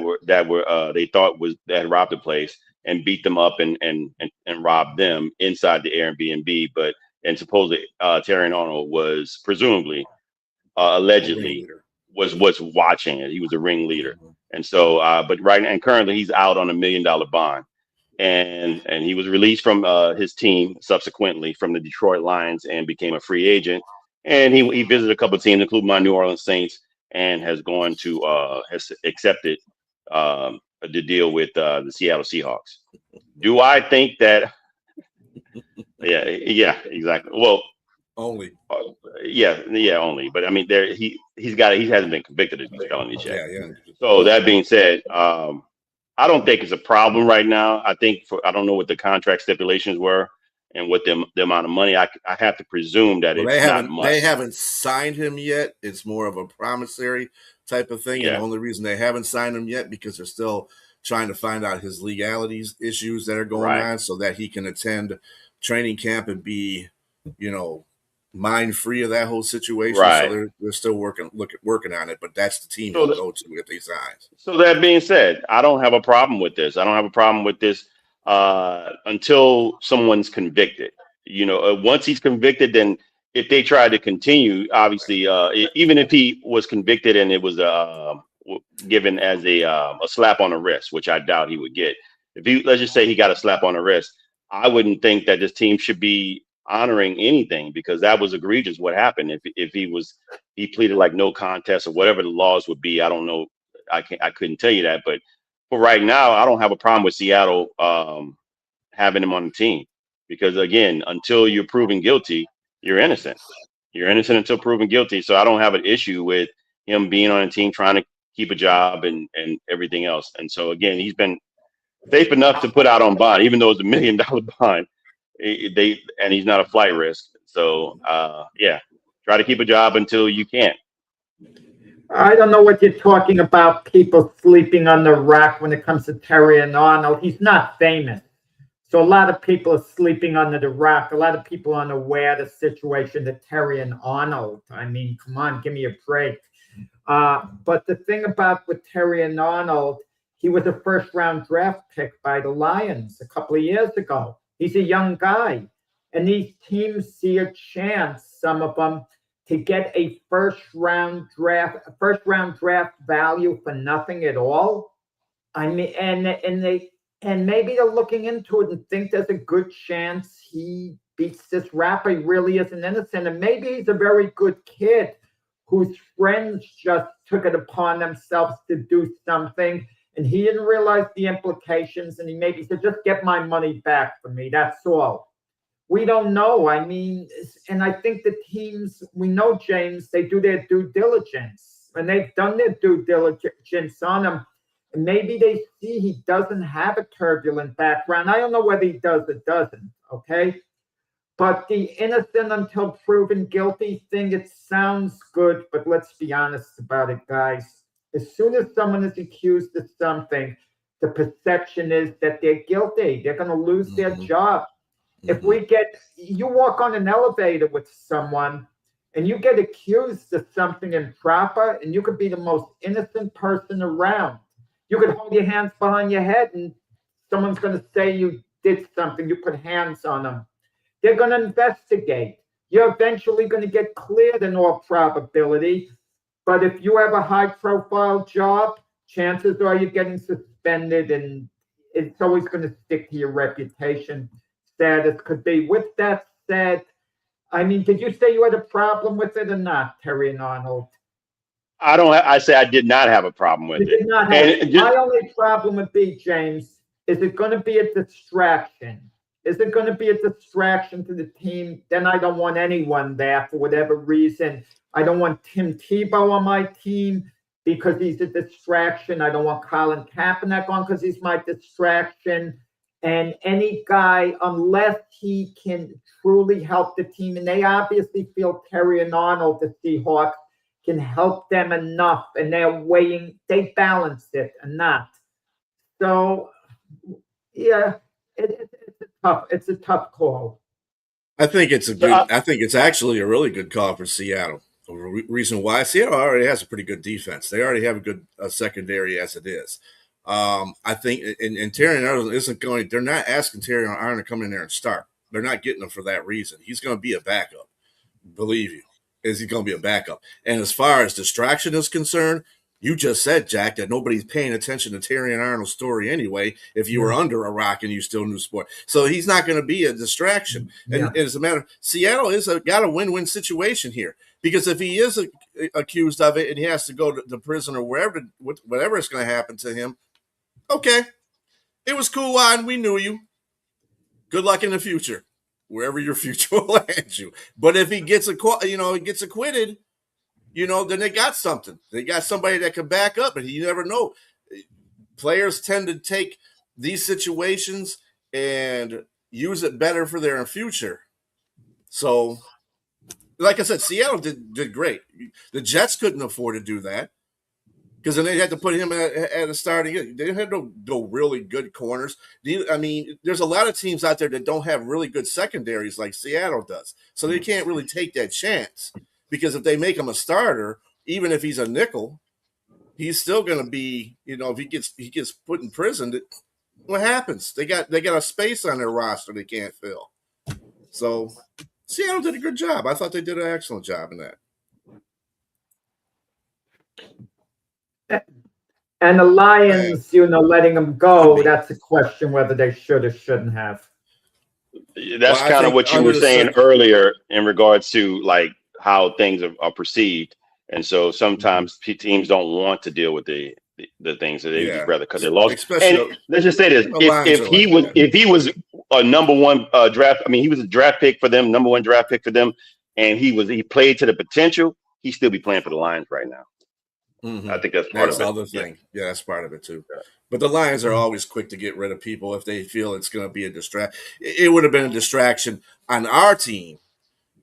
they thought that had robbed the place, and beat them up and robbed them inside the Airbnb. And supposedly Terrion Arnold was presumably allegedly was watching it. He was a ringleader. And so and currently he's out on $1 million bond. And he was released from his team subsequently from the Detroit Lions and became a free agent. And he visited a couple of teams, including my New Orleans Saints, and has accepted the deal with the Seattle Seahawks. Do I think that? Yeah, exactly. Well, only. Only. But I mean, he hasn't been convicted of these felonies yet. Yeah. So that being said, I don't think it's a problem right now. I don't know what the contract stipulations were and what the amount of money. I have to presume that not much. They haven't signed him yet. It's more of a promissory type of thing. Yeah. And the only reason they haven't signed him yet because they're still trying to find out his legalities issues that are going on so that he can attend training camp and be, mind free of that whole situation. Right. So they're still working on it, but that's the team to go to if they sign. So that being said, I don't have a problem with this. I don't have a problem with this until someone's convicted. Once he's convicted, then if they try to continue, obviously, even if he was convicted and it was given as a slap on the wrist, which I doubt he would get. Let's just say he got a slap on the wrist, I wouldn't think that this team should be honoring anything, because that was egregious what happened. If he pleaded like no contest or whatever the laws would be, I don't know. I couldn't tell you that, but for right now, I don't have a problem with Seattle having him on the team, because again, until you're proven guilty, you're innocent. You're innocent until proven guilty. So I don't have an issue with him being on a team trying to keep a job and everything else. And so again, he's been safe enough to put out on bond, even though it's $1 million bond. And he's not a flight risk. So try to keep a job until you can't. I don't know what you're talking about, people sleeping on the rock when it comes to Terrion Arnold. He's not famous. So a lot of people are sleeping under the rock. A lot of people are unaware of the situation that Terrion Arnold. I mean, come on, give me a break. But the thing about with Terrion Arnold, he was a first-round draft pick by the Lions a couple of years ago. He's a young guy. And these teams see a chance, some of them, to get a first-round draft value for nothing at all. I mean, and maybe they're looking into it and think there's a good chance he beats this rapper. He really isn't innocent. And maybe he's a very good kid whose friends just took it upon themselves to do something, and he didn't realize the implications, and he maybe said, just get my money back from me. That's all. We don't know. I mean, and I think the teams, we know, James, they do their due diligence, and they've done their due diligence on him. And maybe they see he doesn't have a turbulent background. I don't know whether he does or doesn't, okay? But the innocent until proven guilty thing, it sounds good, but let's be honest about it, guys. As soon as someone is accused of something, the perception is that they're guilty. They're going to lose their job. If you walk on an elevator with someone and you get accused of something improper, and you could be the most innocent person around. You could hold your hands behind your head and someone's going to say you did something, you put hands on them. They're going to investigate. You're eventually going to get cleared in all probability. But if you have a high-profile job, chances are you're getting suspended, and it's always going to stick to your reputation status could be. With that said, I mean, did you say you had a problem with it or not, Terry and Arnold? I say I did not have a problem with it. My only problem would be, James, is it going to be a distraction? Is it going to be a distraction to the team? Then I don't want anyone there for whatever reason. I don't want Tim Tebow on my team because he's a distraction. I don't want Colin Kaepernick on because he's my distraction. And any guy, unless he can truly help the team, and they obviously feel Terry and Arnold, the Seahawks, can help them enough, and they balance it enough. So, yeah, it's a tough call. I think it's actually a really good call for Seattle. The reason why, Seattle already has a pretty good defense. They already have a good secondary as it is. I think, and Terry Arnold isn't going. They're not asking Terry Arnold to come in there and start. They're not getting him for that reason. He's going to be a backup. Believe you, is he going to be a backup? And as far as distraction is concerned, you just said, Jack, that nobody's paying attention to Terry and Arnold's story anyway. If you were under a rock and you still knew sport, so he's not going to be a distraction. And as a matter, Seattle got a win-win situation here. Because if he is accused of it and he has to go to prison or whatever is going to happen to him, okay, it was cool, and we knew you. Good luck in the future, wherever your future will land you. But if he gets acquitted, then they got something. They got somebody that can back up, and you never know. Players tend to take these situations and use it better for their future. So, like I said, Seattle did great. The Jets couldn't afford to do that because then they had to put him at a starting. They had no really good corners. I mean, there's a lot of teams out there that don't have really good secondaries like Seattle does, so they can't really take that chance because if they make him a starter, even if he's a nickel, he's still going to be. If he gets put in prison, what happens? They got a space on their roster they can't fill. So Seattle did a good job. I thought they did an excellent job in that. And the Lions, letting them go, that's a question whether they should or shouldn't have. That's kind of what you were saying earlier in regards to like how things are perceived. And so sometimes teams don't want to deal with the things that they just rather because they lost. And let's just say this: if he was a number one draft, I mean, he was a draft pick for them, number one draft pick for them, and he played to the potential, he'd still be playing for the Lions right now. Mm-hmm. I think that's part of it. That's the other thing. Yeah, that's part of it too. Yeah. But the Lions are always quick to get rid of people if they feel it's going to be a distraction. It would have been a distraction on our team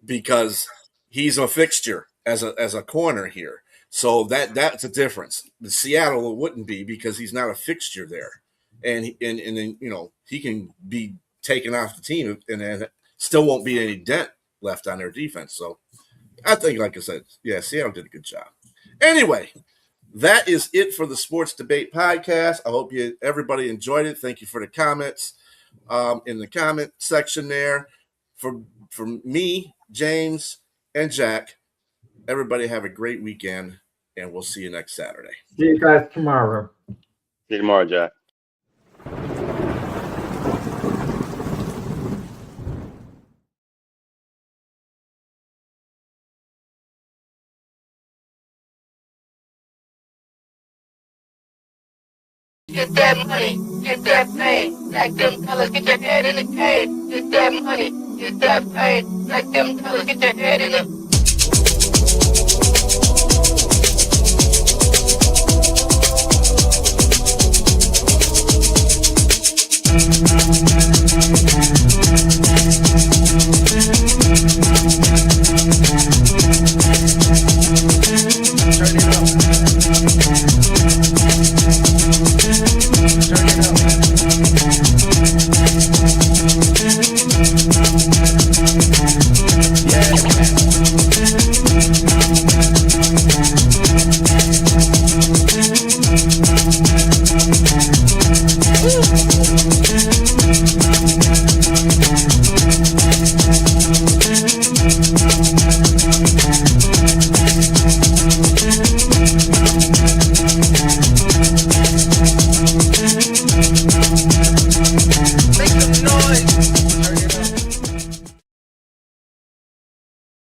because he's a fixture as a corner here. So that's a difference. The Seattle wouldn't be because he's not a fixture there, and then he can be taken off the team, and then still won't be any dent left on their defense. So I think, like I said, Seattle did a good job. Anyway, that is it for the Sports Debate Podcast. I hope everybody enjoyed it. Thank you for the comments in the comment section there. For me, James, and Jack, everybody have a great weekend, and we'll see you next Saturday. See you guys tomorrow. See you tomorrow, Jack. Get that money, get that pain, like them colors, get your head in the cave. Get that money, get that pain, like them colors, get your head in the